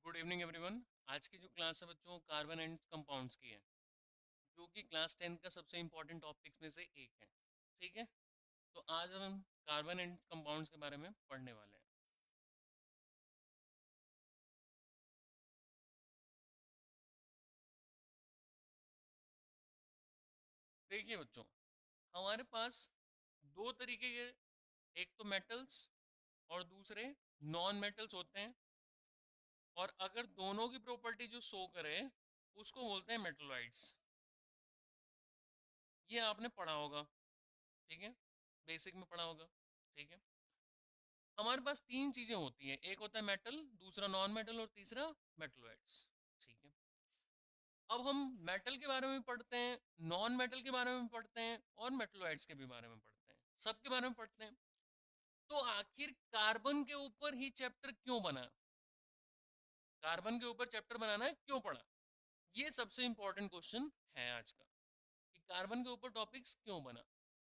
Good evening everyone. आज की जो क्लास है बच्चों कार्बन एंड कंपाउंड्स की है, जो कि क्लास 10 का सबसे इम्पोर्टेंट टॉपिक्स में से एक है। ठीक है, तो आज हम कार्बन एंड कंपाउंड्स के बारे में पढ़ने वाले हैं। देखिए बच्चों, हमारे पास दो तरीके के, एक तो मेटल्स और दूसरे नॉन मेटल्स होते हैं। और अगर दोनों की प्रॉपर्टी जो शो करे उसको बोलते हैं मेटलॉइड्स। ये आपने पढ़ा होगा, ठीक है, बेसिक में पढ़ा होगा। ठीक है, हमारे पास तीन चीजें होती हैं, एक होता है मेटल, दूसरा नॉन मेटल और तीसरा मेटलॉइड्स। ठीक है, अब हम मेटल के बारे में पढ़ते हैं, नॉन मेटल के बारे में पढ़ते हैं और मेटलॉइड्स के भी बारे में पढ़ते हैं, सबके बारे में पढ़ते हैं। तो आखिर कार्बन के ऊपर ही चैप्टर क्यों बना, कार्बन के ऊपर चैप्टर बनाना है क्यों पड़ा, ये सबसे इंपॉर्टेंट क्वेश्चन है आज का, कि कार्बन के ऊपर टॉपिक्स क्यों बना।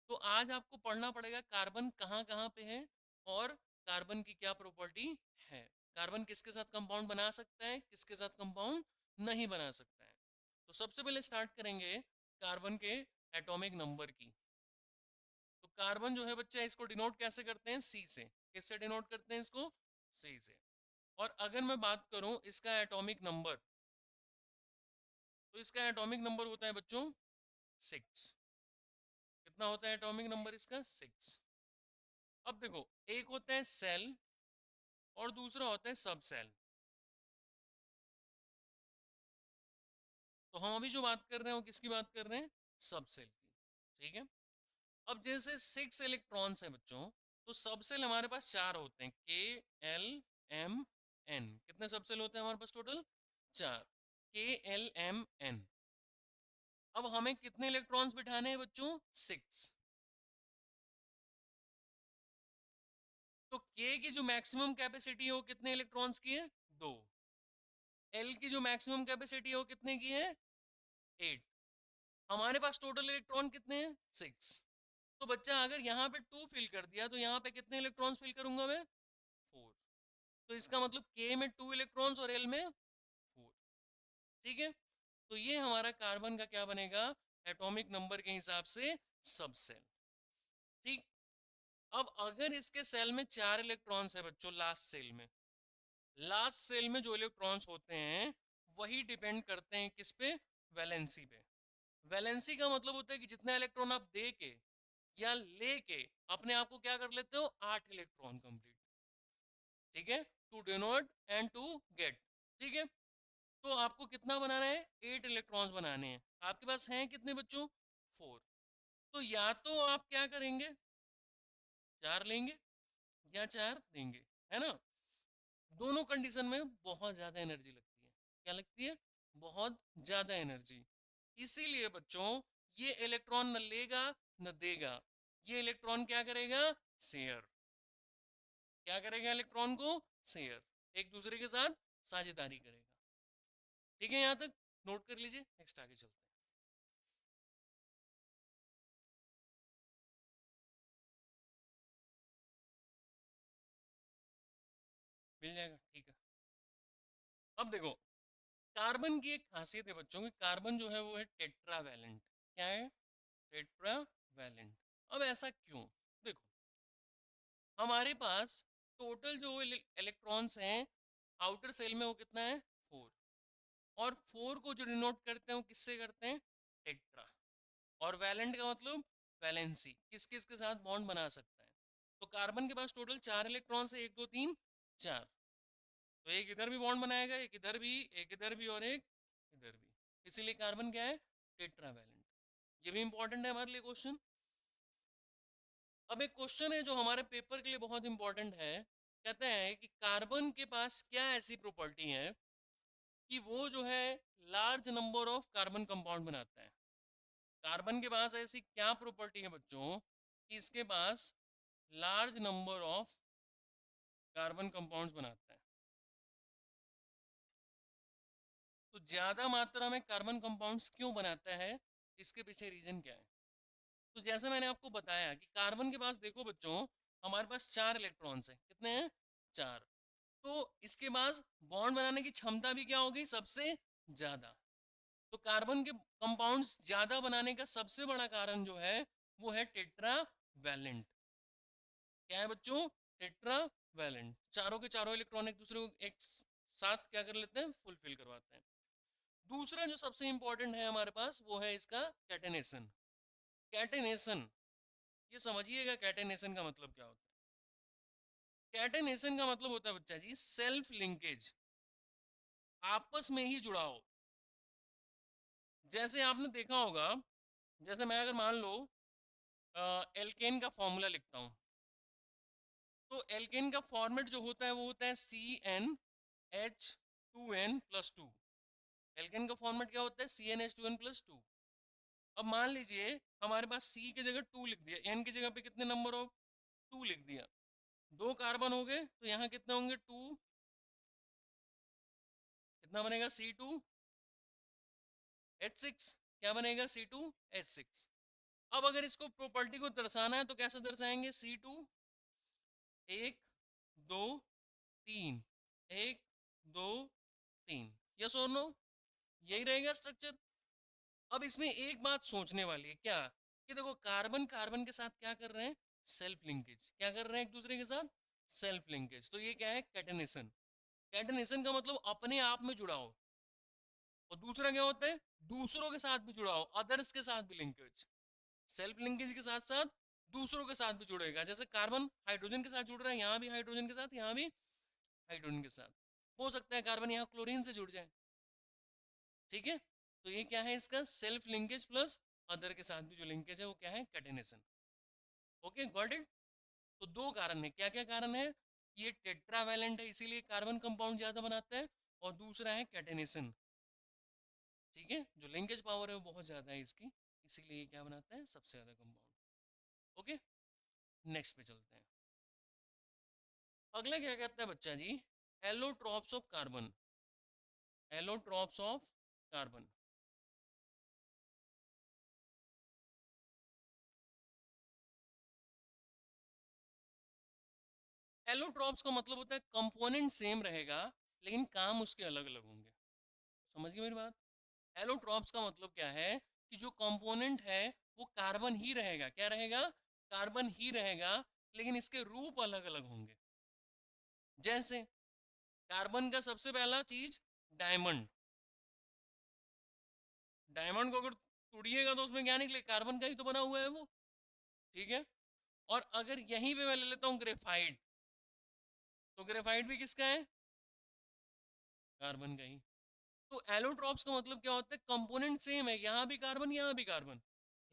तो आज आपको पढ़ना पड़ेगा कार्बन कहाँ कहाँ पे है और कार्बन की क्या प्रॉपर्टी है, कार्बन किसके साथ कंपाउंड बना सकता है, किसके साथ कंपाउंड नहीं बना सकता है। तो सबसे पहले स्टार्ट करेंगे कार्बन के एटॉमिक नंबर की। तो कार्बन जो है बच्चा, इसको डिनोट कैसे करते हैं, सी से। किससे डिनोट करते हैं इसको, सी से। और अगर मैं बात करूं इसका एटॉमिक नंबर, तो इसका एटॉमिक नंबर होता है बच्चों 6। कितना होता है एटॉमिक नंबर इसका, 6। अब देखो, एक होता है सेल और दूसरा होता है सब सेल। तो हम अभी जो बात कर रहे हैं वो किसकी बात कर रहे हैं, सब सेल की। ठीक है, अब जैसे 6 इलेक्ट्रॉन्स हैं बच्चों, तो सब सेल हमारे पास 4 होते हैं, के एल एम एन। कितने सब सेल होते हैं हमारे पास टोटल, 4, के एल एम एन। अब हमें कितने इलेक्ट्रॉन्स बिठाने हैं बच्चों, 6। तो के की जो मैक्सिमम कैपेसिटी है वो कितने इलेक्ट्रॉन्स की है, 2। एल की जो मैक्सिमम कैपेसिटी है वो कितने की है, 8। हमारे पास टोटल इलेक्ट्रॉन कितने हैं, 6। तो बच्चा अगर यहाँ पे 2 फिल कर दिया तो यहाँ पे कितने इलेक्ट्रॉन्स फिल करूंगा मैं, 4। तो इसका मतलब के में 2 इलेक्ट्रॉन्स और एल में 4। ठीक है, तो ये हमारा कार्बन का क्या बनेगा, एटॉमिक नंबर के हिसाब से सब सेल। ठीक, अब अगर इसके सेल में 4 इलेक्ट्रॉन्स है बच्चों, लास्ट सेल में, लास्ट सेल में जो इलेक्ट्रॉन्स होते हैं वही डिपेंड करते हैं किस पे, वैलेंसी पे। वैलेंसी का मतलब होता है कि जितना इलेक्ट्रॉन आप दे के या लेके अपने आप को क्या कर लेते हो, 8 इलेक्ट्रॉन कंप्लीट। ठीक है, to denote and to get. ठीक है, तो आपको कितना बनाना है, 8 इलेक्ट्रॉन्स बनाने हैं। आपके पास हैं कितने बच्चों, 4। तो या तो आप क्या करेंगे, 4 लेंगे या 4 देंगे, है ना। दोनों कंडीशन में बहुत ज्यादा एनर्जी लगती है, क्या लगती है, बहुत ज्यादा एनर्जी। इसीलिए बच्चों ये इलेक्ट्रॉन न लेगा न देगा, ये इलेक्ट्रॉन क्या करेगा, शेयर। क्या करेगा इलेक्ट्रॉन को, शेयर, एक दूसरे के साथ साझेदारी करेगा। ठीक है, यहां तक नोट कर लीजिए, नेक्स्ट आगे चलते हैं। मिल जाएगा, ठीक है। अब देखो, कार्बन की एक खासियत है बच्चों की, कार्बन जो है वो है टेट्रावैलेंट। क्या है, टेट्रावैलेंट। अब ऐसा क्यों, देखो हमारे पास टोटल जो इलेक्ट्रॉन्स हैं आउटर सेल में वो कितना है, 4। और 4 को जो डिनोट करते हैं वो किससे करते हैं, टेट्रा। और वैलेंट का मतलब वैलेंसी, किस किस के साथ बॉन्ड बना सकता है। तो कार्बन के पास टोटल 4 इलेक्ट्रॉन्स है, 1 2 3 4। तो एक इधर भी बॉन्ड बनाएगा, एक इधर भी, एक इधर भी और एक इधर भी। इसीलिए कार्बन क्या है, टेट्रावैलेंट। ये भी इंपॉर्टेंट है हमारे लिए क्वेश्चन। अब एक क्वेश्चन है जो हमारे पेपर के लिए बहुत इंपॉर्टेंट है, कहते हैं कि कार्बन के पास क्या ऐसी प्रॉपर्टी है कि वो जो है large number of carbon compound बनाता है। कार्बन के पास ऐसी क्या प्रॉपर्टी है बच्चों कि इसके पास large number of carbon compounds बनाता है। तो ज्यादा मात्रा में कार्बन कंपाउंड्स क्यों बनाता है, इसके पीछे रीजन क्या है। तो जैसे मैंने आपको बताया कि कार्बन के पास देखो बच्चों, हमारे पास 4 इलेक्ट्रॉन्स हैं, कितने हैं, 4। तो इसके पास बॉन्ड बनाने की क्षमता भी क्या होगी, सबसे ज्यादा। तो कार्बन के कंपाउंड्स ज्यादा बनाने का सबसे बड़ा कारण जो है वो है टेट्रा वैलेंट। क्या है बच्चों, टेट्रा वैलेंट। चारों के चारों इलेक्ट्रॉन एक दूसरे को एक साथ क्या कर लेते हैं, फुलफिल करवाते हैं। दूसरा जो सबसे इंपॉर्टेंट है हमारे पास वो है इसका कैटेनेशन। कैटेनेशन, ये समझिएगा कैटेनेशन का मतलब क्या होता है। कैटेनेशन का मतलब होता है बच्चा जी सेल्फ लिंकेज, आपस में ही जुड़ाव। जैसे आपने देखा होगा, जैसे मैं अगर मान लो एल्केन का फॉर्मूला लिखता हूँ, तो एल्केन का फॉर्मेट जो होता है वो होता है CnH2n+2। एल्केन का फॉर्मेट क्या होता है, CnH2n+2। अब मान लीजिए हमारे पास C की जगह 2 लिख दिया, N की जगह पे कितने नंबर हो, 2 लिख दिया। 2 कार्बन हो गए, तो यहाँ कितने होंगे, 2, कितना बनेगा C2H6, क्या बनेगा C2H6। अब अगर इसको प्रॉपर्टी को दर्शाना है तो कैसे दर्शाएंगे, C2 1 2 3, 1 2 3, यस और नो, यही रहेगा स्ट्रक्चर। अब इसमें एक बात सोचने वाली है क्या, कि देखो कार्बन कार्बन के साथ क्या कर रहे हैं, सेल्फ लिंकेज, क्या कर रहे हैं एक दूसरे के साथ, सेल्फ लिंकेज। तो ये क्या है, कैटेनेशन। कैटेनेशन का मतलब अपने आप में जुड़ाओ, और दूसरा क्या होता है, दूसरों के साथ भी जुड़ाओ, अदर्स के साथ भी लिंकेज। सेल्फ लिंकेज के साथ साथ दूसरों के साथ भी जुड़ेगा। जैसे कार्बन हाइड्रोजन के साथ जुड़ रहा है, यहाँ भी हाइड्रोजन के साथ, यहाँ भी हाइड्रोजन के साथ। हो सकता है कार्बन यहाँ क्लोरीन से जुड़ जाए, ठीक है। तो ये क्या है, इसका सेल्फ लिंकेज प्लस अदर के साथ भी जो लिंकेज है वो क्या है, कैटेनेशन। Okay, got it. तो दो कारण है, क्या क्या कारण है, ये टेट्रावैलेंट है इसीलिए कार्बन कंपाउंड ज्यादा बनाता है, और दूसरा है कैटेनेशन, ठीक है, जो लिंकेज पावर है वो बहुत ज्यादा है इसकी, इसीलिए ये क्या बनाता है, सबसे ज्यादा कंपाउंड। ओके, नेक्स्ट पे चलते हैं। अगला क्या कहता है बच्चा जी, allotropes of carbon. Allotropes of carbon, allotropes का मतलब होता है कंपोनेंट सेम रहेगा लेकिन काम उसके अलग अलग होंगे। समझ गए मेरी बात। एलोट्रॉप्स का मतलब क्या है, कि जो कंपोनेंट है वो कार्बन ही रहेगा, क्या रहेगा, कार्बन ही रहेगा, लेकिन इसके रूप अलग अलग होंगे। जैसे कार्बन का सबसे पहला चीज डायमंड, डायमंड को अगर तोड़िएगा तो उसमें क्या निकले, कार्बन का ही तो बना हुआ है वो, ठीक है। और अगर यहीं पे मैं ले लेता हूँ ग्रेफाइट, तो ग्रेफाइट भी किसका है, कार्बन का ही। तो एलोट्रॉप्स का मतलब क्या होता है, कंपोनेंट सेम है, यहाँ भी कार्बन यहाँ भी कार्बन,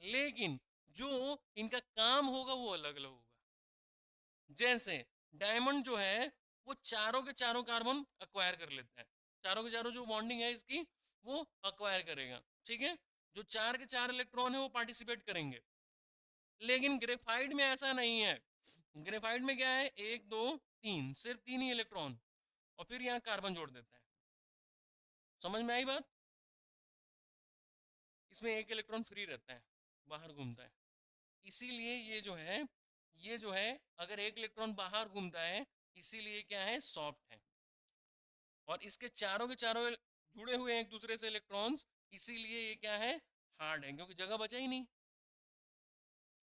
लेकिन जो इनका काम होगा वो अलग अलग होगा। जैसे डायमंड जो है वो चारों के चारों कार्बन अक्वायर कर लेता है, चारों के चारों जो बॉन्डिंग है इसकी वो अक्वायर करेगा, ठीक है। जो चार के चार इलेक्ट्रॉन है वो पार्टिसिपेट करेंगे। लेकिन ग्रेफाइट में ऐसा नहीं है, ग्रेफाइट में क्या है, एक दो तीन, सिर्फ तीन ही इलेक्ट्रॉन, और फिर यहाँ कार्बन जोड़ देता है। समझ में आई बात। इसमें एक इलेक्ट्रॉन फ्री रहता है, बाहर घूमता है, इसीलिए ये जो है अगर एक इलेक्ट्रॉन बाहर घूमता है, इसीलिए क्या है, सॉफ्ट है। और इसके चारों के चारों जुड़े हुए हैं एक दूसरे से इलेक्ट्रॉन्स, इसीलिए ये क्या है, हार्ड है, क्योंकि जगह बचा ही नहीं,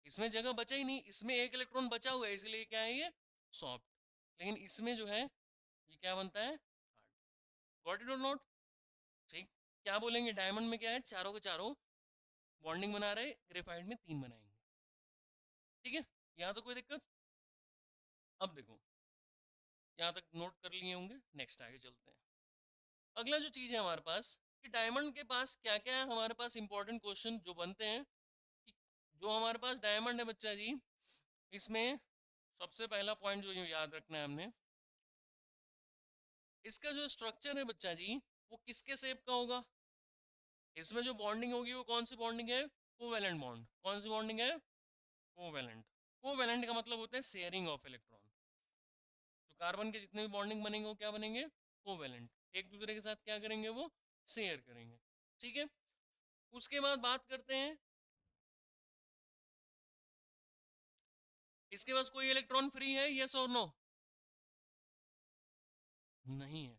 इसमें जगह बचा ही नहीं, इसमें एक इलेक्ट्रॉन बचा हुआ है, इसलिए क्या है, ये सॉफ्ट। लेकिन इसमें जो है ये क्या बनता है, हार्ड। गॉट इट और नॉट, ठीक। क्या बोलेंगे, डायमंड में क्या है, चारों के चारों बॉन्डिंग बना रहे, ग्रेफाइट में तीन बनाएंगे, ठीक है। यहाँ तो कोई दिक्कत। अब देखो, यहाँ तक नोट कर लिए होंगे, नेक्स्ट आगे चलते हैं। अगला जो चीज़ है हमारे पास, कि डायमंड के पास क्या क्या है, हमारे पास इंपॉर्टेंट क्वेश्चन जो बनते हैं, कि जो हमारे पास डायमंड है बच्चा जी, इसमें सबसे पहला पॉइंट जो याद रखना है हमने, इसका जो स्ट्रक्चर है बच्चा जी वो किसके शेप का होगा, इसमें जो बॉन्डिंग होगी वो कौन सी बॉन्डिंग है, कोवैलेंट बॉन्ड। कौन सी बॉन्डिंग है, कोवैलेंट। कोवैलेंट का मतलब होता है शेयरिंग ऑफ इलेक्ट्रॉन, जो कार्बन के जितने भी बॉन्डिंग बनेंगे वो क्या बनेंगे, कोवैलेंट, एक दूसरे के साथ क्या करेंगे, वो शेयर करेंगे, ठीक है। उसके बाद बात करते हैं, इसके पास कोई इलेक्ट्रॉन फ्री है, यस और नो, नहीं है।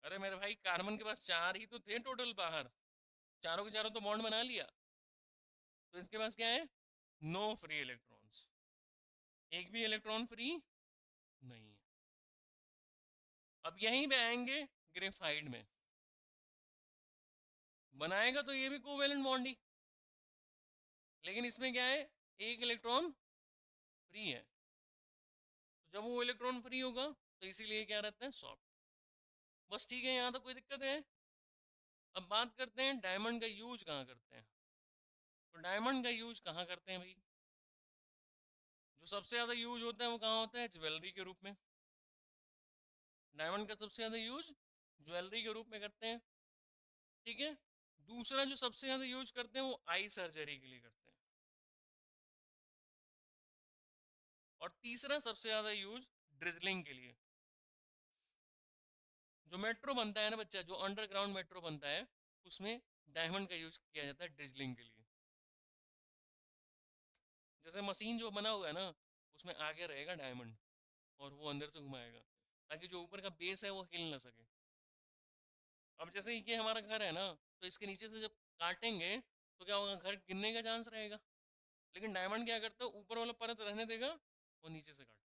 अरे मेरे भाई, कार्बन के पास 4 ही तो थे टोटल बाहर, चारों के चारों तो बॉन्ड बना लिया, तो इसके पास क्या है? नो फ्री इलेक्ट्रॉन्स, एक भी इलेक्ट्रॉन फ्री नहीं है। अब यहीं पे आएंगे ग्रेफाइट में, बनाएगा तो ये भी कोवेलेंट बॉन्ड ही, लेकिन इसमें क्या है, एक इलेक्ट्रॉन फ्री है। तो जब वो इलेक्ट्रॉन फ्री होगा तो इसीलिए क्या रहता है, सॉफ्ट। बस ठीक है, यहाँ तो कोई दिक्कत है। अब बात करते हैं डायमंड का यूज कहाँ करते हैं। तो डायमंड का यूज कहाँ करते हैं भाई, जो सबसे ज़्यादा यूज होता है वो कहाँ होता है, ज्वेलरी के रूप में। डायमंड का सबसे ज़्यादा यूज ज्वेलरी के रूप में करते हैं, ठीक है। दूसरा जो सबसे ज़्यादा यूज करते हैं वो आई सर्जरी के लिए करते हैं। और तीसरा सबसे ज़्यादा यूज ड्रिजलिंग के लिए। जो मेट्रो बनता है ना बच्चा, जो अंडरग्राउंड मेट्रो बनता है, उसमें डायमंड का यूज किया जाता है ड्रिजलिंग के लिए। जैसे मशीन जो बना हुआ है ना, उसमें आगे रहेगा डायमंड और वो अंदर से घुमाएगा, ताकि जो ऊपर का बेस है वो हिल ना सके। अब जैसे ये हमारा घर है ना, तो इसके नीचे से जब काटेंगे तो क्या होगा, घर गिरने का चांस रहेगा। लेकिन डायमंड क्या करता है, ऊपर वाला परत रहने देगा, वो नीचे से काटता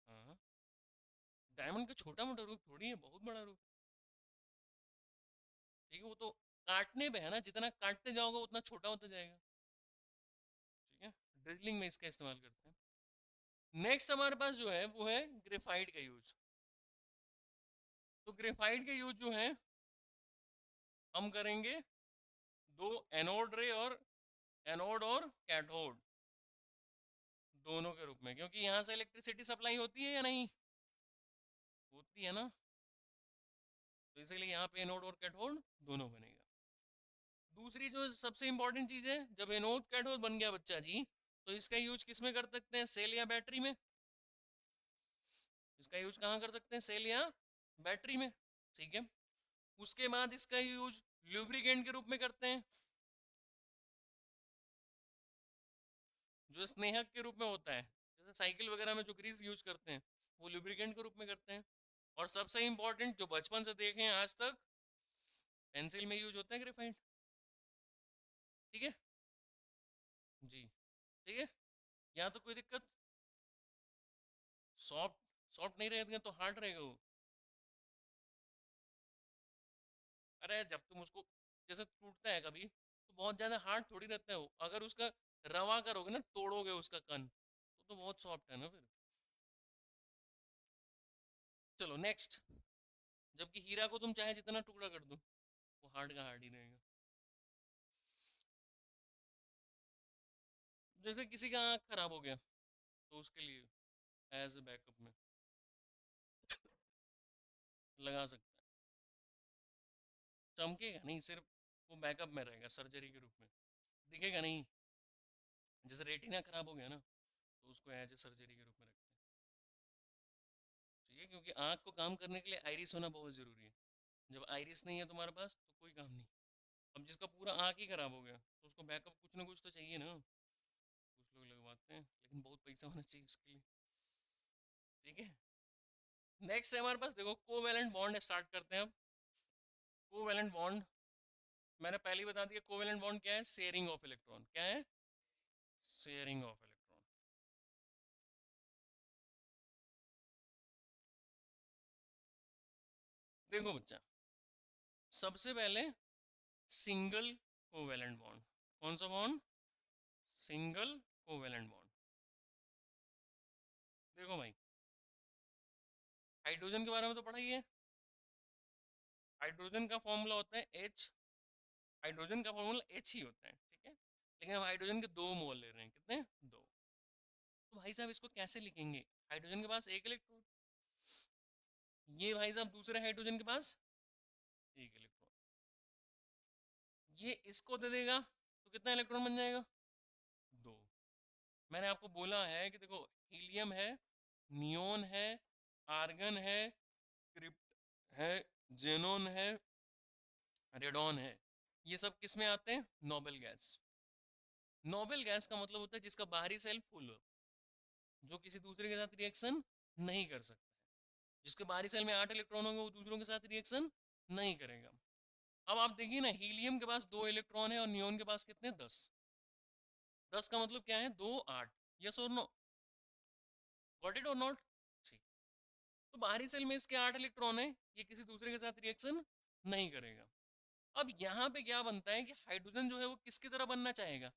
है। हाँ, डायमंड का छोटा मोटा रूप थोड़ी है, बहुत बड़ा रूप। ठीक है, वो तो काटने पे है ना, जितना काटते जाओगे उतना छोटा होता जाएगा। ठीक है, ड्रिजलिंग में इसका इस्तेमाल करते हैं। नेक्स्ट हमारे पास जो है वो है ग्रेफाइट का यूज। तो ग्रेफाइट के यूज जो है हम करेंगे दो, एनोड रे और एनोड और कैथोड दोनों के रूप में, क्योंकि यहाँ से इलेक्ट्रिसिटी सप्लाई होती है या नहीं होती है ना, तो इसीलिए यहाँ पे एनोड और कैथोड दोनों बनेगा। दूसरी जो सबसे इंपॉर्टेंट चीज है, जब एनोड कैथोड बन गया बच्चा जी, तो इसका यूज किस में कर सकते हैं, सेल या बैटरी में। इसका यूज कहाँ कर सकते हैं, सेल या बैटरी में। ठीक है, उसके बाद इसका यूज ल्यूब्रिकेंट के रूप में करते हैं, जो स्नेहक के रूप में होता है। जैसे साइकिल वगैरह में जो ग्रीस यूज करते हैं, वो ल्यूब्रिकेंट के रूप में करते हैं। और सबसे इंपॉर्टेंट जो बचपन से देखे हैं आज तक, पेंसिल में यूज होता है ग्रेफाइट। ठीक है जी, ठीक है। यहाँ तो कोई दिक्कत, सॉफ्ट सॉफ्ट नहीं रहेगा तो हार्ड रहेगा वो। अरे जब तुम उसको जैसे टूटता है कभी, तो बहुत ज़्यादा हार्ड थोड़ी रहता है वो, अगर उसका रवा करोगे ना, तोड़ोगे उसका कन, तो बहुत सॉफ्ट है ना फिर। चलो नेक्स्ट, जबकि हीरा को तुम चाहे जितना टुकड़ा कर दो, वो हार्ड का हार्ड ही रहेगा। जैसे किसी का आँख खराब हो गया, तो उसके लिए एज ए बैकअप में लगा सकता है। चमकेगा नहीं, सिर्फ वो बैकअप में रहेगा सर्जरी के रूप में, दिखेगा नहीं। जैसे रेटिना खराब हो गया ना, तो उसको एज ए सर्जरी के रूप में रखते हैं। ठीक है, क्योंकि आँख को काम करने के लिए आइरिस होना बहुत ज़रूरी है। जब आइरिस नहीं है तुम्हारे पास तो कोई काम नहीं। अब जिसका पूरा आँख ही खराब हो गया, तो उसको बैकअप कुछ ना कुछ तो चाहिए ना। कुछ लोग लगवाते हैं, लेकिन बहुत पैसा होना चाहिए उसके लिए। ठीक है, नेक्स्ट है हमारे पास, देखो कोवेलेंट बॉन्ड स्टार्ट करते हैं अब। कोवेलेंट बॉन्ड मैंने पहले ही बता दिया, कोवेलेंट बॉन्ड क्या है, शेयरिंग ऑफ इलेक्ट्रॉन। क्या है, शेयरिंग ऑफ इलेक्ट्रॉन। देखो बच्चा, सबसे पहले सिंगल कोवेलेंट बॉन्ड। कौन सा बॉन्ड, सिंगल कोवेलेंट बॉन्ड। देखो भाई, हाइड्रोजन के बारे में तो पढ़ा ही है। हाइड्रोजन का फॉर्मूला होता है एच, हाइड्रोजन का फॉर्मूला एच ही होता है, ठीक है। लेकिन हम हाइड्रोजन के 2 मोल ले रहे हैं, कितने, 2। तो भाई साहब इसको कैसे लिखेंगे, हाइड्रोजन के पास एक इलेक्ट्रॉन, ये भाई साहब दूसरे हाइड्रोजन के पास एक इलेक्ट्रॉन, ये इसको दे देगा, तो कितना इलेक्ट्रॉन बन जाएगा, 2। मैंने आपको बोला है कि देखो, हीलियम है, नियोन है, आर्गन है, क्रिप्ट है, जेनोन है, रेडॉन है, ये सब किस में आते हैं, नोबल गैस। नोबल गैस का मतलब होता है जिसका बाहरी सेल फुल हो। जो किसी दूसरे के साथ रिएक्शन नहीं कर सकता है। जिसके बाहरी सेल में 8 इलेक्ट्रॉन होंगे वो दूसरों के साथ रिएक्शन नहीं करेगा। अब आप देखिए ना, हीलियम के पास 2 इलेक्ट्रॉन है और नियोन के पास कितने, 10। 10 का मतलब क्या है, 2 8। यस और नो, गॉट इट और नॉट? ठीक। तो बाहरी सेल में इसके 8 इलेक्ट्रॉन है, ये किसी दूसरे के साथ रिएक्शन नहीं करेगा। अब यहाँ पे क्या बनता है कि हाइड्रोजन जो है वो किसकी तरह बनना चाहेगा,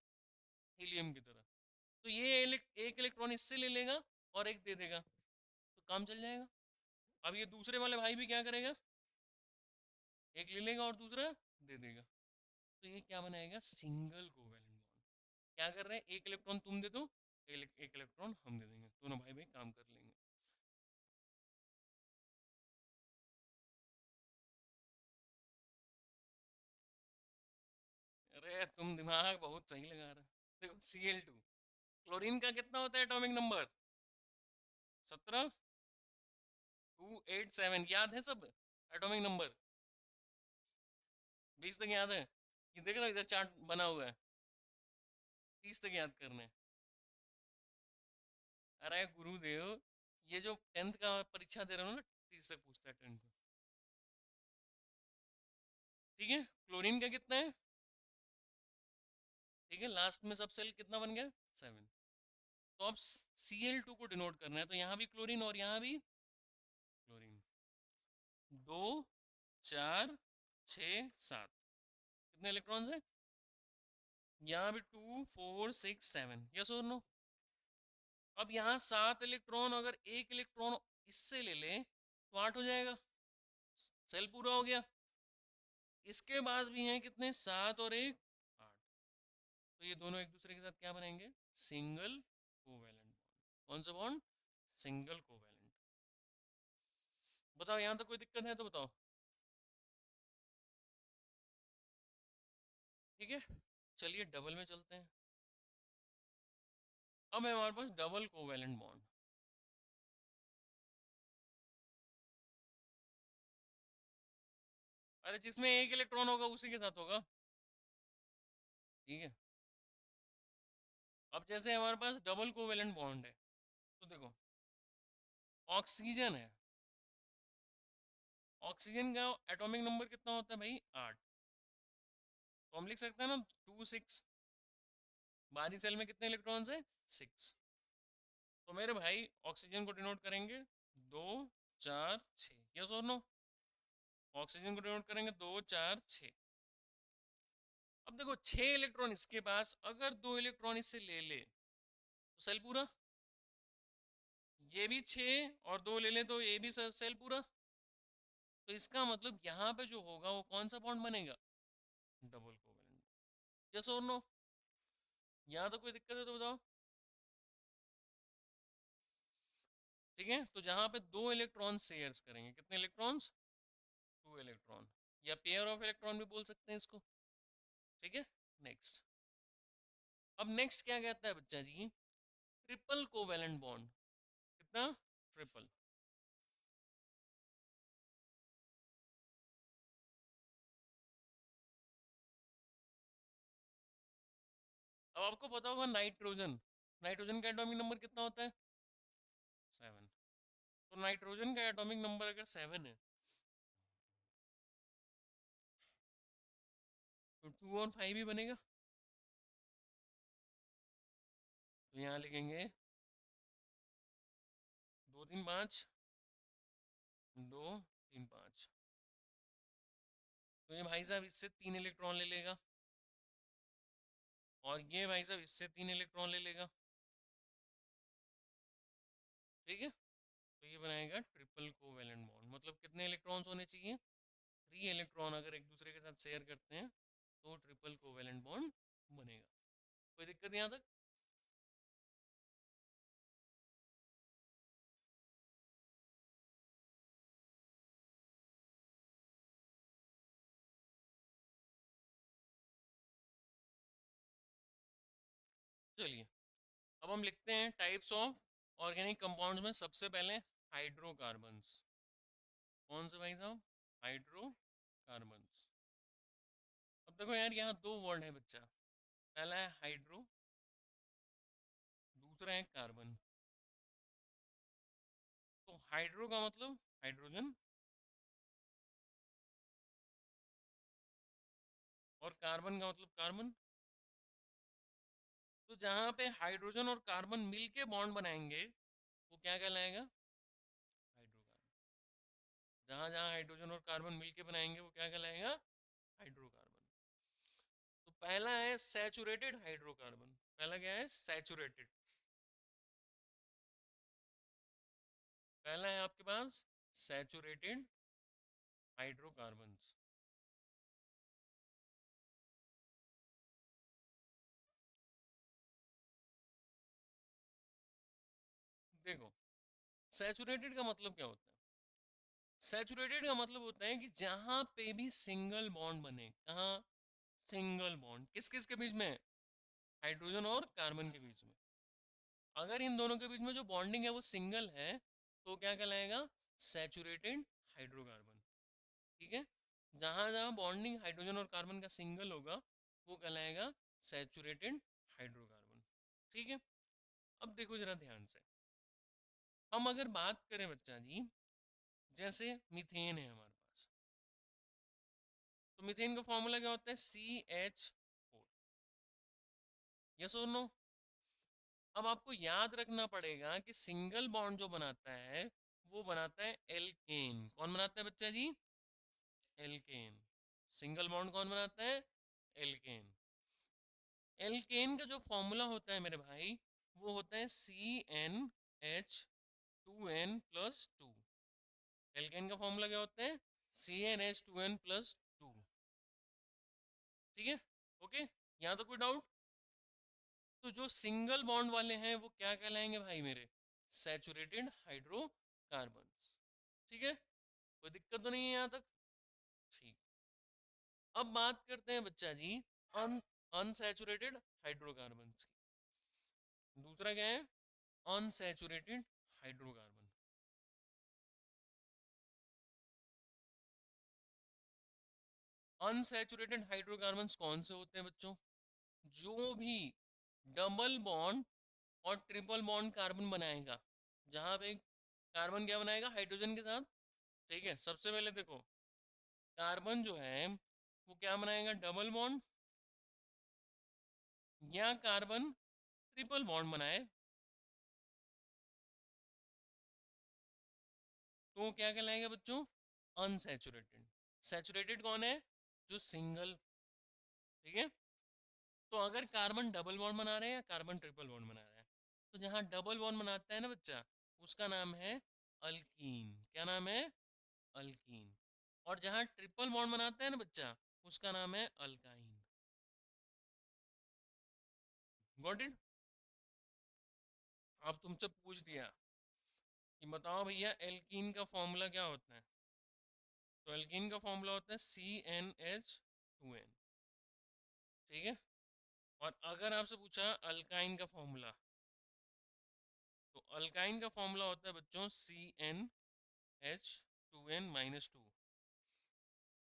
हीलियम की तरह। तो ये एक इलेक्ट्रॉन इससे ले लेगा और एक दे देगा, तो काम चल जाएगा। अब ये दूसरे वाले भाई भी क्या करेगा, एक ले लेगा और दूसरा दे देगा, तो ये क्या बनाएगा, सिंगल कोवेलेंट बॉन्ड। क्या कर रहे हैं, एक इलेक्ट्रॉन तुम दे दो, एक इलेक्ट्रॉन हम दे देंगे, दोनों भाई भाई काम कर लेंगे। अरे तुम दिमाग बहुत सही लगा रहे हो। देखो Cl2, क्लोरीन का कितना होता है एटॉमिक नंबर, 17, 287, याद है सब एटॉमिक नंबर, 20 तक याद है? ये देख रहे हो इधर चार्ट बना हुआ है, 30 तक याद करना है। अरे गुरुदेव, ये जो 10th का परीक्षा दे रहे हो ना, 30 तक पूछता है 10th को। ठीक है, क्लोरीन का कितना है, ठीक है, लास्ट में सब सेल कितना बन गया, 7। तो अब Cl2 को डिनोट करना है, तो यहाँ भी क्लोरीन और यहाँ भी क्लोरीन, 2 4 6 7, कितने इलेक्ट्रॉन्स हैं, यहाँ भी 2 4 6 7, यस और नो? अब यहाँ 7 इलेक्ट्रॉन, अगर एक इलेक्ट्रॉन इससे ले ले तो 8 हो जाएगा, सेल पूरा हो गया। इसके पास भी हैं कितने, 7 और एक 8, तो ये दोनों एक दूसरे के साथ क्या बनाएंगे, सिंगल कोवेलेंट बॉन्ड। कौन सा बॉन्ड, सिंगल कोवेलेंट। बताओ यहाँ तक कोई दिक्कत है तो बताओ। ठीक है, चलिए डबल में चलते हैं। अब है हमारे पास डबल कोवेलेंट बॉन्ड। अरे जिसमें एक इलेक्ट्रॉन होगा उसी के साथ होगा। ठीक है, अब जैसे हमारे पास डबल कोवेलेंट बॉन्ड है, तो देखो ऑक्सीजन है, ऑक्सीजन का एटॉमिक नंबर कितना होता है भाई, 8। तो हम लिख सकते हैं ना 2 6, बाहरी सेल में कितने इलेक्ट्रॉन्स है, 6। तो मेरे भाई ऑक्सीजन को डिनोट करेंगे 2 4 6, यस और नो? ऑक्सीजन को डिनोट करेंगे 2 4 6। अब देखो 6 इलेक्ट्रॉन इसके पास, अगर 2 इलेक्ट्रॉन इससे ले ले तो सेल पूरा, ये भी 6 और 2 ले ले तो ये भी सेल पूरा। तो इसका मतलब यहाँ पे जो होगा वो कौन सा बॉन्ड बनेगा, डबल कोवेलेंट। यस और नो? यहाँ तो कोई दिक्कत है तो बताओ। ठीक है, तो जहाँ पे 2 इलेक्ट्रॉन शेयर्स करेंगे, कितने इलेक्ट्रॉन्स, 2 इलेक्ट्रॉन, या पेयर ऑफ इलेक्ट्रॉन भी बोल सकते हैं इसको। ठीक है, नेक्स्ट। अब नेक्स्ट क्या कहता है बच्चा जी, ट्रिपल कोवेलेंट बॉन्ड। कितना, ट्रिपल। अब आपको पता होगा नाइट्रोजन, नाइट्रोजन का एटॉमिक नंबर कितना होता है, 7। तो नाइट्रोजन का एटॉमिक नंबर अगर 7 है तो 2 और 5 ही बनेगा। तो यहाँ लिखेंगे 2 3 5, 2 3 5। तो ये भाई साहब इससे 3 इलेक्ट्रॉन ले लेगा, और ये भाई साहब इससे 3 इलेक्ट्रॉन ले लेगा। ठीक है, तो ये बनाएगा ट्रिपल कोवेलेंट बॉन्ड। मतलब कितने इलेक्ट्रॉन्स होने चाहिए, 3 इलेक्ट्रॉन अगर एक दूसरे के साथ शेयर करते हैं तो ट्रिपल कोवेलेंट बॉन्ड बनेगा। कोई दिक्कत यहाँ तक? चलिए, अब हम लिखते हैं टाइप्स ऑफ ऑर्गेनिक कंपाउंड्स में सबसे पहले हाइड्रोकार्बन्स। कौन से भाई साहब, हाइड्रोकार्बन्स। अब देखो यार, यहाँ 2 वर्ड है बच्चा, पहला है हाइड्रो, दूसरा है कार्बन। हाइड्रो का मतलब हाइड्रोजन और कार्बन का मतलब कार्बन। तो जहाँ पे हाइड्रोजन और कार्बन मिलके बॉन्ड बनाएंगे वो क्या कहलाएगा? हाइड्रोकार्बन। जहाँ जहाँ हाइड्रोजन और कार्बन मिलके बनाएंगे वो क्या कहलाएगा? हाइड्रोकार्बन। तो पहला है सैचुरेटेड हाइड्रोकार्बन। पहला क्या है? सैचुरेटेड। पहला है आपके पास सैचुरेटेड हाइड्रोकार्बन्स। देखो, सैचुरेटेड का मतलब क्या होता है? सैचुरेटेड का मतलब होता है कि जहां पे भी सिंगल बॉन्ड बने, कहाँ? सिंगल बॉन्ड किस किस के बीच में? हाइड्रोजन और कार्बन के बीच में। अगर इन दोनों के बीच में जो बॉन्डिंग है वो सिंगल है तो क्या कहलाएगा? Saturated hydrocarbon. ठीक है। जहां जहां बॉन्डिंग हाइड्रोजन और कार्बन का सिंगल होगा वो कहलाएगा सैचुरेटेड हाइड्रोकार्बन। ठीक है। अब देखो जरा ध्यान से, हम अगर बात करें बच्चा जी, जैसे मीथेन है हमारे पास, तो मीथेन का फॉर्मूला क्या होता है? CH4। यस और नो? अब आपको याद रखना पड़ेगा कि सिंगल बॉन्ड जो बनाता है वो बनाता है एल्केन। कौन बनाता है बच्चा जी? एल्केन। सिंगल बॉन्ड कौन बनाता है? एल्केन। एल्केन का जो फॉर्मूला होता है मेरे भाई वो होता है CnH2n+2। एल्केन का फॉर्मूला क्या होता है? CnH2n+2। ठीक है। ओके, यहाँ तो कोई डाउट? तो जो सिंगल बॉन्ड वाले हैं वो क्या कहलाएंगे भाई मेरे? Saturated hydrocarbons. ठीक है, कोई दिक्कत तो नहीं है यहाँ तक? ठीक। अब बात करते हैं बच्चा जी अनसैचुरेटेड हाइड्रोकार्बन्स की। दूसरा क्या है? Unsaturated hydrocarbon. अनसैचुरेटेड हाइड्रोकार्बन्स कौन से होते हैं बच्चों? जो भी डबल बॉन्ड और ट्रिपल बॉन्ड कार्बन बनाएगा, जहां पे कार्बन क्या बनाएगा? हाइड्रोजन के साथ। ठीक है, सबसे पहले देखो, कार्बन जो है वो क्या बनाएगा? डबल बॉन्ड, या कार्बन ट्रिपल बॉन्ड बनाए तो वो क्या कहलाएगा बच्चों? अनसैचुरेटेड। सैचुरेटेड कौन है? जो सिंगल। ठीक है। तो अगर कार्बन डबल बॉन्ड बना रहे हैं या कार्बन ट्रिपल बॉन्ड बना रहा है, तो जहां डबल बॉन्ड बनाता है ना बच्चा, उसका नाम है अल्कीन। क्या नाम है? अल्कीन। और जहां ट्रिपल बॉन्ड बनाता है ना बच्चा, उसका नाम है अल्काइन। Got it? अब तुमसे पूछ दिया कि बताओ भैया एल्कीन का फॉर्मूला क्या होता है, तो एल्कीन का फॉर्मूला होता है CnH2n। ठीक है। और अगर आपसे पूछा अल्काइन का फॉर्मूला, तो अल्काइन का फॉर्मूला होता है बच्चों CnH2n-2।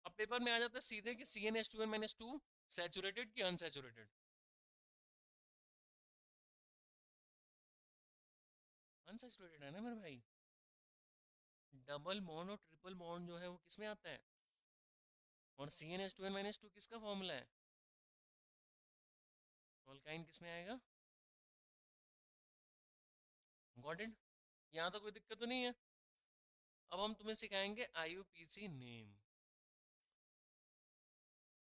अब पेपर में आ जाता है सीधे कि CnH2n-2 सैचुरेटेड कि अनसैचुरेटेड? अनसैचुरेटेड है ना मेरे भाई। डबल बॉन्ड और ट्रिपल बॉन्ड जो है वो किस में आता है? और CnH2n-2 किसका फॉर्मूला है? तो अल्काइन किस में आएगा? Got it? यहाँ तो कोई दिक्कत तो नहीं है। अब हम तुम्हें सिखाएंगे IUPAC नेम।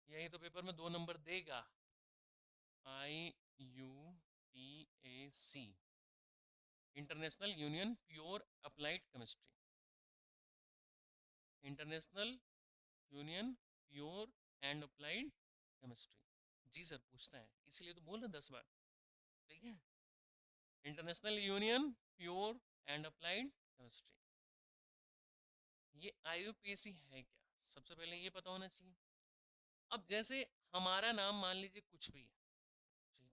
यही तो पेपर में 2 नंबर देगा। IUPAC, international union pure applied chemistry. International union pure and applied chemistry. जी सर पूछता है, इसलिए तो बोल रहे 10 बार। ठीक है। International union pure and applied chemistry. ये IUPAC है क्या, सबसे पहले ये पता होना चाहिए। अब जैसे हमारा नाम मान लीजिए कुछ भी है, ठीक?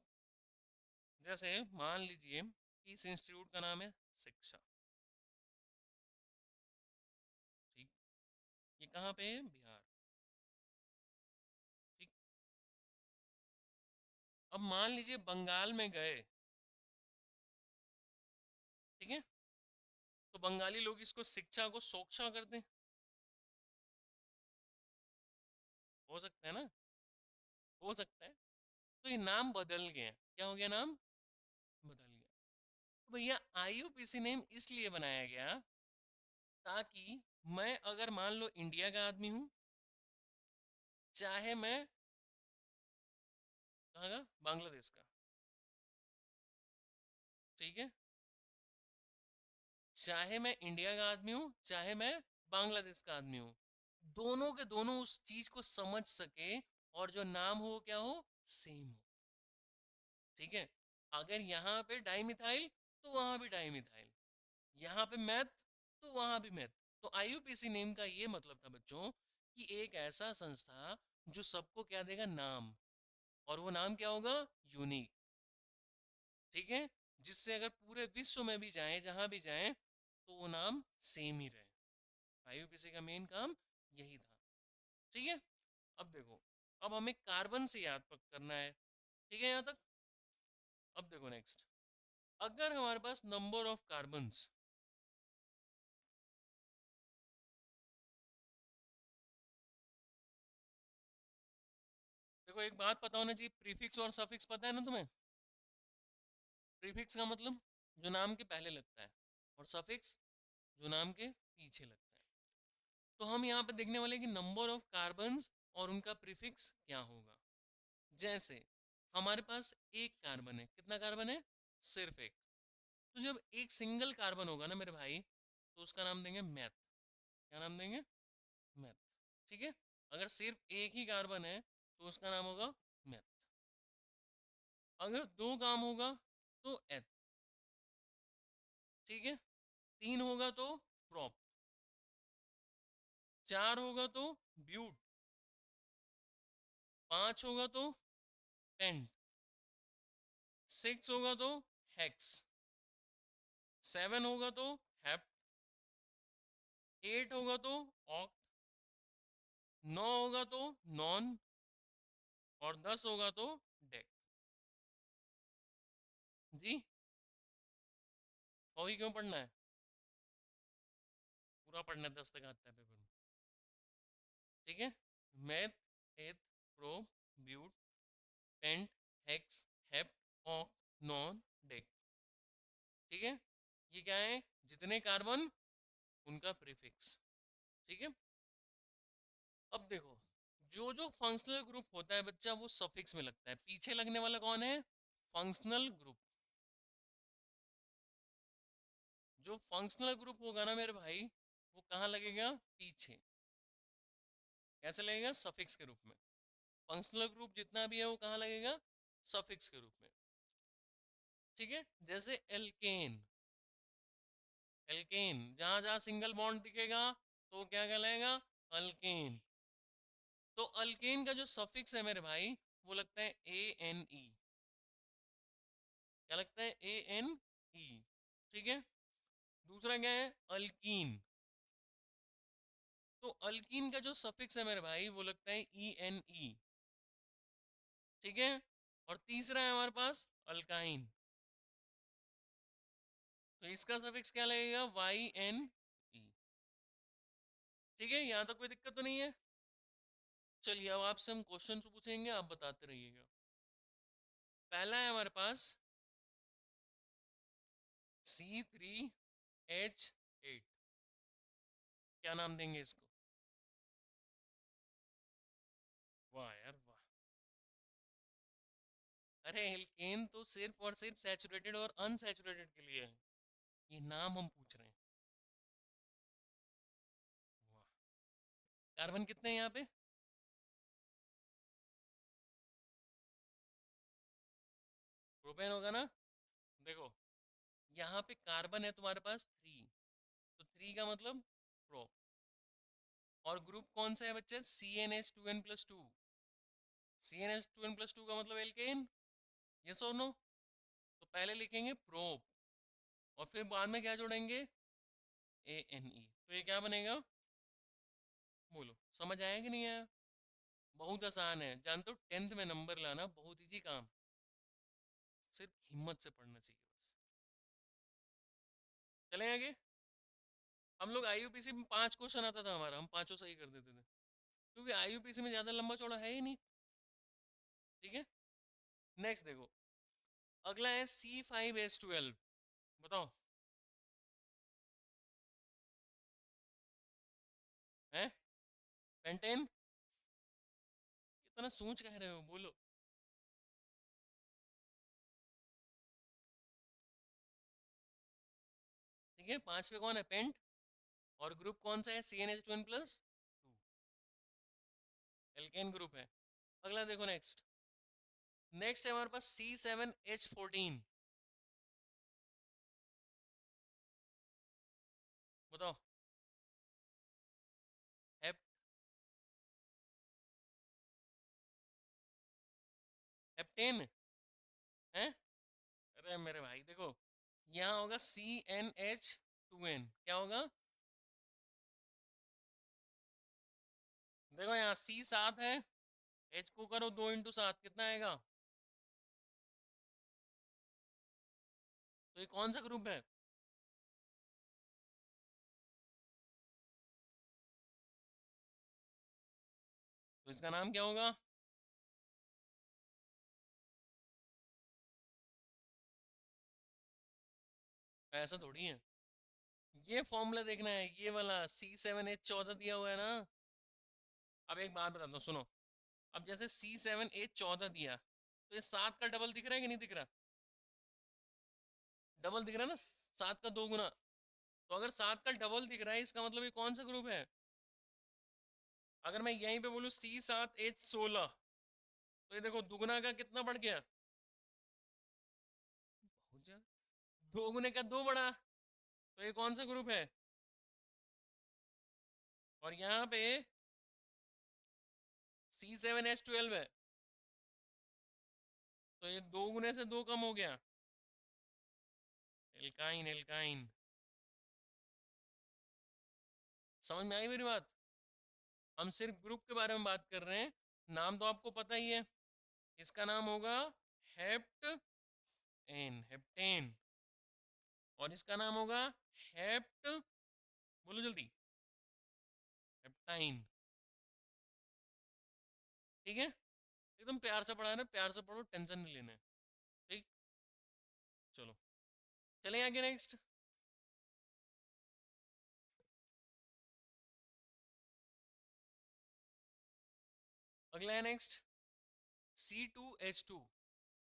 जैसे मान लीजिए कि इस इंस्टीट्यूट का नाम है शिक्षा। ठीक। ये कहाँ पे है? बिहार। ठीक। अब मान लीजिए बंगाल में गए, ठीक है, तो बंगाली लोग इसको शिक्षा को सोक्षा करते हैं, हो सकता है ना, हो सकता है। तो ये नाम बदल गया, क्या हो गया, नाम बदल गया। तो भैया आईयूपीसी नेम इसलिए बनाया गया ताकि मैं अगर मान लो इंडिया का आदमी हूं, चाहे मैं कहाँ का, बांग्लादेश का, ठीक है, चाहे मैं इंडिया का आदमी हूं चाहे मैं बांग्लादेश का आदमी हूं, दोनों के दोनों उस चीज को समझ सके और जो नाम हो क्या हो, सेम हो, ठीक है। अगर यहाँ पे डाइमिथाइल तो वहां भी डाइमिथाइल, यहाँ पे मैथ तो वहां भी मैथ। तो आईयूपीसी नेम का ये मतलब था बच्चों कि एक ऐसा संस्था जो सबको क्या देगा, नाम, और वो नाम क्या होगा, यूनिक, ठीक है, जिससे अगर पूरे विश्व में भी जाएं, जहां भी जाएं, तो वो नाम सेम ही रहे। आईयूपीसी का मेन काम यही था, ठीक है। अब देखो, अब हमें कार्बन से याद करना है, ठीक है यहाँ तक। अब देखो नेक्स्ट, अगर हमारे पास नंबर ऑफ कार्बन्स, देखो एक बात पता होना चाहिए, प्रीफिक्स और सफिक्स पता है ना तुम्हें। प्रीफिक्स का मतलब जो नाम के पहले लगता है, और सफिक्स जो नाम के पीछे लगता है। तो हम यहाँ पे देखने वाले कि नंबर ऑफ कार्बन्स और उनका प्रीफिक्स क्या होगा। जैसे हमारे पास एक कार्बन है, कितना कार्बन है, सिर्फ एक। तो जब एक सिंगल कार्बन होगा ना मेरे भाई, तो उसका नाम देंगे मैथ। क्या नाम देंगे, मैथ, ठीक है। अगर सिर्फ एक ही कार्बन है तो उसका नाम होगा मैथ। अगर दो काम होगा तो एथ, ठीक है। तीन होगा तो प्रॉप, चार होगा तो ब्यूट, पांच होगा तो पेंट, सिक्स होगा तो हेक्स, सेवन होगा तो हेप्ट, एट होगा तो ऑक्ट, नौ होगा तो नॉन, और 10 होगा तो डेक। जी, सौ ही क्यों पढ़ना है, पूरा पढ़ना है, 10 तक आता है पेपर में, ठीक है। Meth, eth, prop, but, pent, hex, hept, oct, non, dec, ठीक है। ये क्या है, जितने कार्बन उनका प्रीफिक्स, ठीक है। अब देखो, जो जो फंक्शनल ग्रुप होता है बच्चा वो सफिक्स में लगता है, पीछे लगने वाला कौन है, फंक्शनल ग्रुप। जो फंक्शनल ग्रुप होगा ना मेरे भाई, वो कहाँ लगेगा, पीछे। कैसे लगेगा, सफिक्स के रूप में। फंक्शनल ग्रुप जितना भी है वो कहाँ लगेगा, सफिक्स के रूप में, ठीक है। जैसे एल्केन, एल्केन जहां जहां सिंगल बॉन्ड दिखेगा तो क्या कहलाएगा, अल्केन। तो अल्केन का जो सफिक्स है मेरे भाई, वो लगता है ANE। क्या लगता है, ANE, ठीक है। दूसरा क्या है, अल्कीन। तो अल्कीन का जो सफिक्स है मेरे भाई वो लगता है ENE, ठीक है। और तीसरा है हमारे पास अल्काइन, तो इसका सफिक्स क्या लगेगा, YNE, ठीक है। यहां तक कोई दिक्कत तो नहीं है। चलिए अब आपसे हम क्वेश्चन पूछेंगे, आप बताते रहिएगा। पहला है हमारे पास C3H8, क्या नाम देंगे इसको, वाह यार वाह। अरे एल्केन तो सिर्फ और सिर्फ सैचुरेटेड और अनसैचुरेटेड के लिए है, ये नाम हम पूछ रहे हैं, वाह। कार्बन कितने हैं यहाँ पे, प्रोपेन होगा ना। देखो यहाँ पे कार्बन है तुम्हारे पास 3, तो 3 का मतलब प्रो, और ग्रुप कौन सा है बच्चे, CnH2n+2। CnH2n+2 का मतलब एल्केन, यस और नो। तो पहले लिखेंगे प्रोप, और फिर बाद में क्या जोड़ेंगे, ANE। तो ये क्या बनेगा, बोलो समझ आया कि नहीं आया। बहुत आसान है, जानते हो 10th में नंबर लाना बहुत इजी काम, सिर्फ हिम्मत से पढ़ना चाहिए बस। चलें आगे। हम लोग आईयूपीसी में 5 क्वेश्चन आता था हमारा, हम पांचों सही कर देते थे, क्योंकि आईयूपीसी में ज़्यादा लंबा चौड़ा है ही नहीं। ठीक है, नेक्स्ट देखो, अगला है C5H12। बताओ, है पेंटेन? इतना सोच कह रहे हो, बोलो। ठीक है, 5 पे कौन है? पेंट। और ग्रुप कौन सा है? CnH2n+2, एल्केन ग्रुप है। अगला देखो, नेक्स्ट नेक्स्ट है हमारे पास C7H14। बताओ, हेप हेप्टेन है? अरे मेरे भाई देखो, यहाँ होगा CnH2n, क्या होगा? देखो यहाँ C 7 है, H को करो 2 × 7, कितना आएगा? तो ये कौन सा ग्रुप है? तो इसका नाम क्या होगा? ऐसा थोड़ी है, ये फॉर्मूला देखना है, ये वाला C7H14 दिया हुआ है ना। अब एक बात बताता हूँ, सुनो। अब जैसे C7H14 दिया, तो ये 7 का डबल दिख रहा है कि नहीं दिख रहा? डबल दिख रहा है ना, 7 का 2 गुना। तो अगर 7 का डबल दिख रहा है, इसका मतलब ये कौन सा ग्रुप है? अगर मैं यहीं पे बोलूँ C7H16, तो ये देखो दुगुना का कितना बढ़ गया? बहुत ज्यादा। 2 गुने का 2 बढ़ा, तो ये कौन सा ग्रुप है? और यहाँ पे C7H12 है, तो ये 2 गुने से 2 कम हो गया, एल्काइन एल्काइन। समझ में आई मेरी बात? हम सिर्फ ग्रुप के बारे में बात कर रहे हैं, नाम तो आपको पता ही है। इसका नाम होगा हेप्टेन। और इसका नाम होगा बोलो जल्दी, हेप्टाइन। ठीक है, एकदम प्यार से पढ़ा रहे, प्यार से पढ़ो, टेंशन नहीं लेना है। ठीक, चलो चलें आगे, नेक्स्ट। अगला है नेक्स्ट C2H2।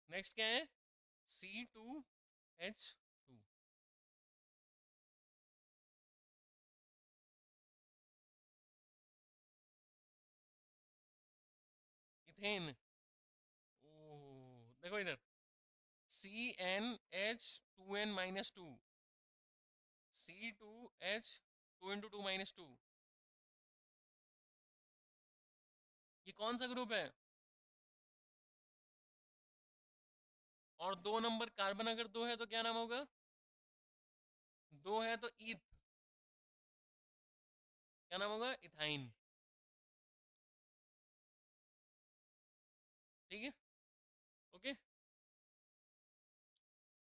नेक्स्ट क्या है? C2H2, ethane. ओ देखो इधर, CnH2n-2, C2H2 × 2 - 2, ये कौन सा ग्रुप है? और 2 नंबर कार्बन अगर 2 है तो क्या नाम होगा? 2 है तो ईथ, क्या नाम होगा? इथाइन। ठीक है, ओके।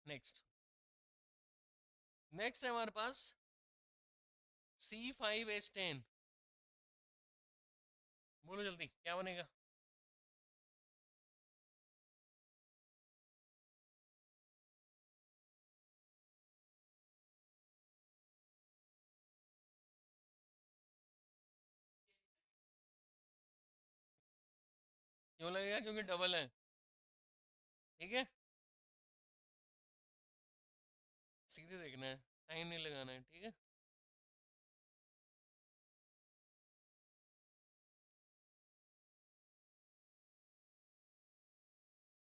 नेक्स्ट नेक्स्ट है हमारे पास C5H10। बोलो जल्दी, क्या बनेगा? क्यों लगेगा? क्योंकि डबल है। ठीक है, सीधे देखना है, टाइम नहीं लगाना है। ठीक है,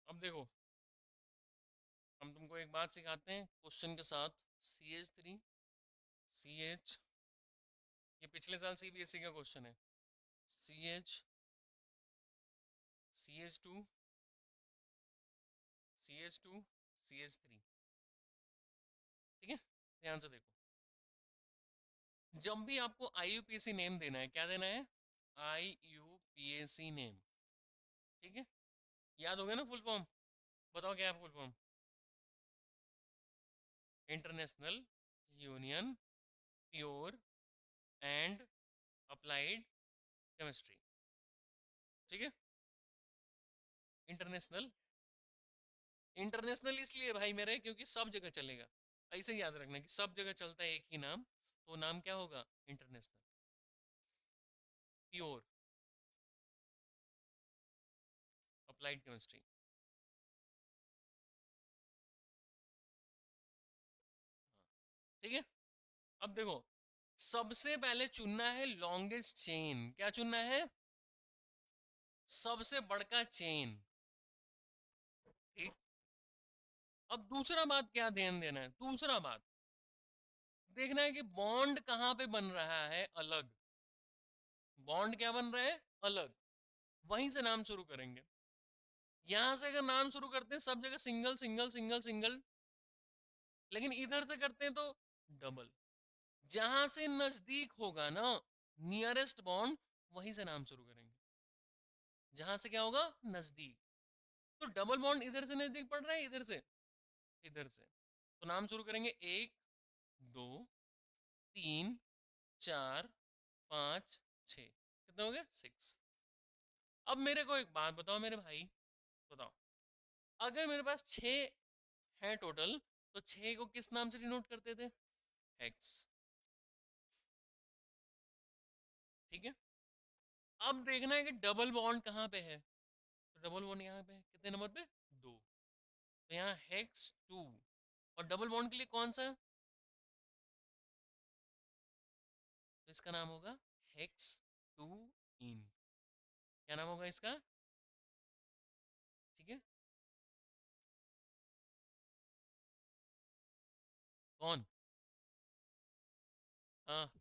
अब देखो, हम तुमको एक बात सिखाते हैं क्वेश्चन के साथ। CH3 CH, ये पिछले साल CBSE का क्वेश्चन है। CH CH2 CH2 CH3। ठीक है, ध्यान से देखो, जब भी आपको IUPAC नेम देना है, क्या देना है? IUPAC name. ठीक है, याद हो गया ना फुल फॉर्म? बताओ क्या है full form? International union pure and applied chemistry, ठीक है। इंटरनेशनल, इंटरनेशनल इसलिए भाई मेरे क्योंकि सब जगह चलेगा, ऐसे ही याद रखना कि सब जगह चलता है एक ही नाम, तो नाम क्या होगा, इंटरनेशनल। प्योर अप्लाइड केमिस्ट्री, ठीक है। अब देखो, सबसे पहले चुनना है लॉन्गेस्ट चेन, क्या चुनना है, सबसे बड़का चेन, ठीक। अब दूसरा बात क्या ध्यान देना है, दूसरा बात देखना है कि बॉन्ड कहां पे बन रहा है, अलग, बॉन्ड क्या बन रहा है, अलग, वहीं से नाम शुरू करेंगे। यहां से अगर नाम शुरू करते हैं सब जगह सिंगल सिंगल सिंगल सिंगल, लेकिन इधर से करते हैं तो डबल, जहां से नजदीक होगा ना नियरेस्ट बॉन्ड, वहीं से नाम शुरू करेंगे, जहां से क्या होगा, नजदीक। तो डबल बॉन्ड इधर से नजदीक पड़ रहा है, इधर से, इधर से, तो नाम शुरू करेंगे 1 2 3 4 5 6, कितने हो गए, 6। अब मेरे को एक बात बताओ मेरे भाई, बताओ, अगर मेरे पास 6 है टोटल, तो 6 को किस नाम से डिनोट करते थे, हेक्स, ठीक है। अब देखना है कि डबल बॉन्ड कहाँ पे है, तो डबल बॉन्ड यहाँ पे है, कितने नंबर पे, 2, तो यहाँ हेक्स 2, और डबल बॉन्ड के लिए कौन सा, तो इसका नाम होगा हेक्स 2 इन, क्या नाम होगा इसका, ठीक है। कौन, हाँ,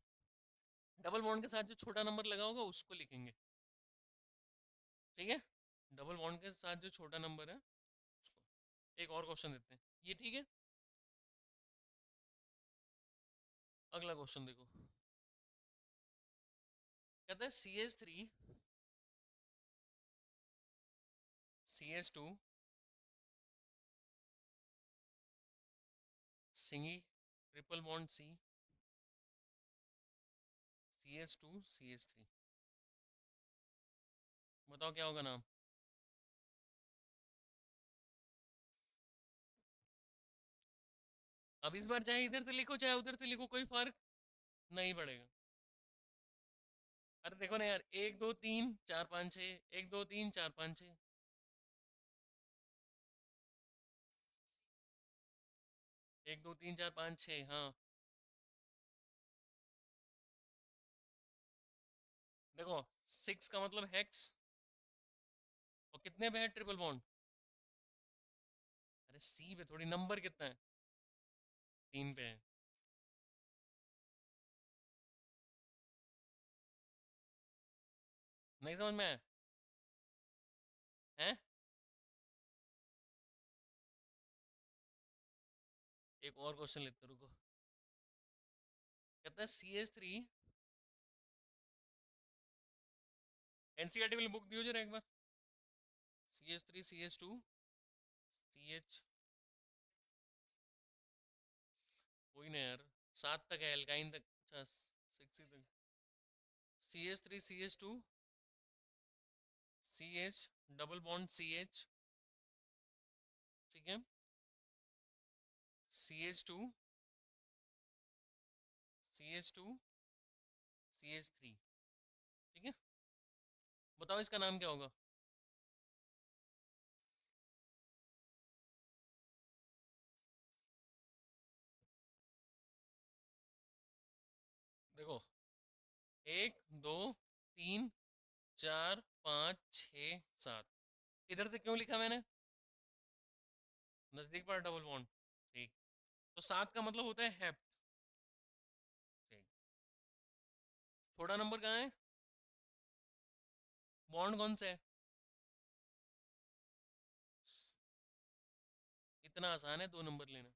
डबल बॉन्ड के साथ जो छोटा नंबर लगा होगा उसको लिखेंगे, ठीक है। डबल बॉन्ड के साथ जो छोटा नंबर है उसको। एक और क्वेश्चन देते हैं, ये ठीक है। अगला क्वेश्चन देखो, कहता है CH3 CH2 सिंगी triple bond C CH2 CH3, बताओ क्या होगा नाम, अब इस बार चाहे इधर से लिखो चाहे उधर से लिखो कोई फर्क नहीं पड़ेगा। अरे देखो ना यार, 1 2 3 4 5 6, 1 2 3 4 5 6, 1 2 3 4 5 6, हाँ। देखो 6 का मतलब हेक्स, और कितने पे है ट्रिपल बॉन्ड, अरे सी पे थोड़ी, नंबर कितना है, 3 पे है। नहीं समझ में आया है, एक और क्वेश्चन लेते हैं, रुको। कहता है CH3, एनसीईआरटी वाली बुक दियो जरा एक बार, CH3 CH2 CH, कोई ना यार, 7 तक है, एल्काइन तक, अच्छा 6 ही तक, CH3 CH2 CH double bond CH, ठीक है, CH2 CH2 CH3, ठीक है। बताओ इसका नाम क्या होगा, देखो 1 2 3 4 5 6 7, इधर से क्यों लिखा मैंने, नजदीक पर डबल बॉन्ड, ठीक, तो 7 का मतलब होता है हेप्ट, ठीक। छोटा नंबर कहाँ है, बॉन्ड कौन सा है, इतना आसान है 2 नंबर लेना,